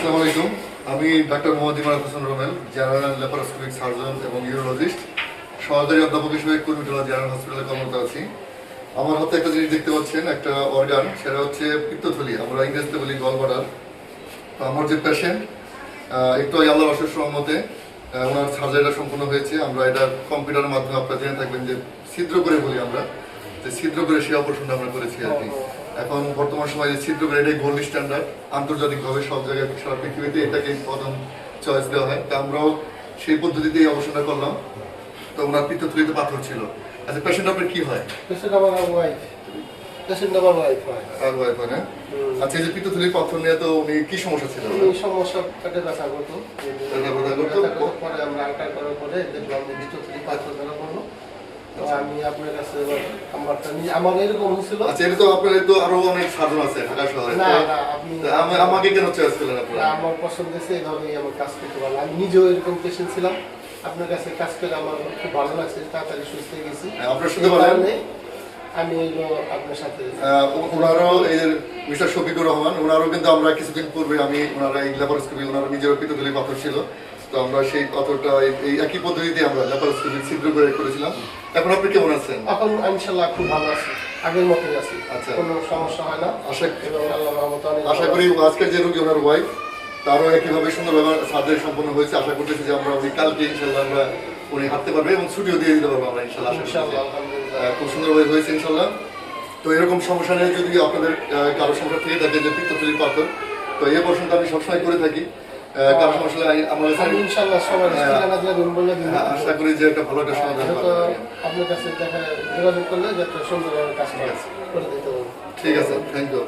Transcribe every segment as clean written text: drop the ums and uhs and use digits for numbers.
আসসালামু আলাইকুম। আমি doctor Mohammad Imran Hossain Rommel, general laparoscopic surgeon এবং ইউরোলজিস্ট, সহকারী অধ্যাপক হিসেবে কুর্মিটোলা জেনারেল হসপিটালে কর্মরত আছি। আমার হাতে একটা জিনিস দেখতে পাচ্ছেন, একটা অর্গান, সেটা হচ্ছে পিত্তথলি, আমরা ইংরেজিতে বলি গলব্লাডার। তো আমার যে পেশেন্ট, একটু আগে আল্লাহর অশেষ রহমতে ওনার সার্জারিটা সম্পূর্ণ হয়েছে। আমরা এটা কম্পিউটারের মাধ্যমে আপনারা জেনে থাকবেন যে ছিদ্র করে বলি আমরা, যে ছিদ্র করে সেই অপারেশনটা আমরা করেছি আর কি। এখন বর্তমান সময়ে যে ছিদ্র করে এটাই গোল্ড স্ট্যান্ডার্ড, আন্তর্জাতিকভাবে সব জায়গায় সারা পৃথিবীতে এটাকে প্রথম চয়েস দেওয়া হয়। তা আমরাও সেই পদ্ধতিতে এই অপারেশনটা করলাম। তো ওনার পিত্তথলিতে পাথর ছিল। আচ্ছা, পেশেন্ট আপনার কি হয়? আর ওয়াইফ হয় না? আচ্ছা, এই যে পিত্তথলির পাথর নিয়ে তো উনি কি সমস্যা ছিল? সমস্যা পেটে ব্যথা করতো। পরে আমরা আলট্রা করার পরে দেখলাম যে পিত্তথলি পাথর ধরা পড়লো। তো আমি আপনার কাছে নাম্বারটা নিয়ে, আমার এরকম হয়েছিল। আচ্ছা, এটা তো আপনার তো আরো অনেক সার্জন আছে ঢাকা শহরে। না না, আপনি আমাকে কেন চয়েস করলেন আপনারা? আমার পছন্দ হয়েছে, এইভাবেই আমার কাজ করতে ভালো। আমি নিজেও এরকম পেশেন্ট ছিলাম, আপনার কাছে কাজ করে আমার খুব ভালো লাগছে, তাড়াতাড়ি সুস্থ হয়ে গেছি। আপনার শুনতে পারেন, আমি এগুলো আপনার সাথে ওনারও এই মিস্টার শফিকুর রহমান, ওনারও কিন্তু আমরা কিছুদিন পূর্বে আমি ওনারা এই ল্যাপারোস্কোপি, ওনার নিজেরও পিত্তথলি পাথর ছিল। তো আমরা সেই পাথরটা এই একই পদ্ধতিতে আমরা ল্যাপারোস্কোপি ছিদ্র করে করেছিলাম। এখন আপনি কেমন আছেন? এখন ইনশাআল্লাহ খুব ভালো আছি, আগের মতোই আছি। আচ্ছা, কোনো সমস্যা হয় না। আশা করি আজকের যে রোগী ওনার ওয়াইফ, তারও একইভাবে সুন্দরভাবে সার্জারি সম্পন্ন হয়েছে। আশা করতেছি যে আমরা উনি কালকে ইনশাল্লাহ আমরা উনি হাঁটতে পারবে এবং ছুটিও দিয়ে দিতে পারবো আমরা ইনশাল্লাহ। খুব সুন্দরভাবে হয়েছে ইনশাল্লাহ। তো এরকম সমস্যা নিয়ে যদি আপনাদের কারো সমস্যা থেকে থাকে যে পিত্তথলির পাথর, তো এই অপারেশনটা আমি সবসময় করে থাকি। কারো সমস্যা আমার আশা করি যে একটা ভালো একটা সমাধান আপনার কাছে যোগাযোগ করলে যে একটা সুন্দরভাবে কাজ করে দিতে পারবো। ঠিক আছে, থ্যাংক ইউ।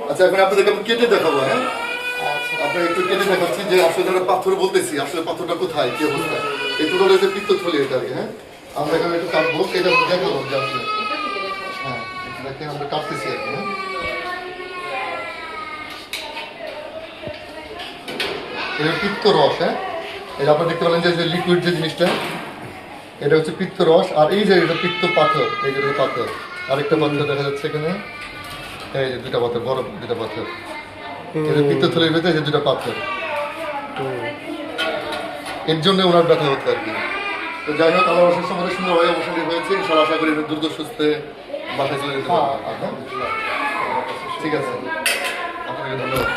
আচ্ছা, এখন আপনাদেরকে আমি কেটে দেখাবো। হ্যাঁ, আপনার একটু কেটে দেখাচ্ছি যে আসলে যারা পাথর বলতেছি, আসলে পাথরটা কোথায়, কি অবস্থা। এই টোটাল হচ্ছে পিত্তথলি এটা আর কি। হ্যাঁ, আমরা এখানে একটু কাটবো, এটা দেখাবো যে আসলে হ্যাঁ দেখেন আমরা কাটতেছি আর কি। হ্যাঁ, এটা পিত্ত রস। হ্যাঁ, এটা আপনারা দেখতে পেলেন যে লিকুইড যে জিনিসটা, এটা হচ্ছে পিত্ত রস। আর এই যে এটা পিত্ত পাথর, এই যে পাথর, আরেকটা পাথর দেখা যাচ্ছে এখানে, এই যে দুটা পাথর, বড় দুটা পাথর, এই যে পিত্তথলির ভেতরে যে দুটা পাথর, এর জন্য ওনার ব্যথা হতো আর কি। তো যাই হোক, আমার অবসর সময় সুন্দরভাবে অবসর হয়েছে। ইনশাআল্লাহ আশা করি দ্রুত সুস্থ বাসায় চলে যেতে পারবো। ঠিক আছে, আপনাকে ধন্যবাদ।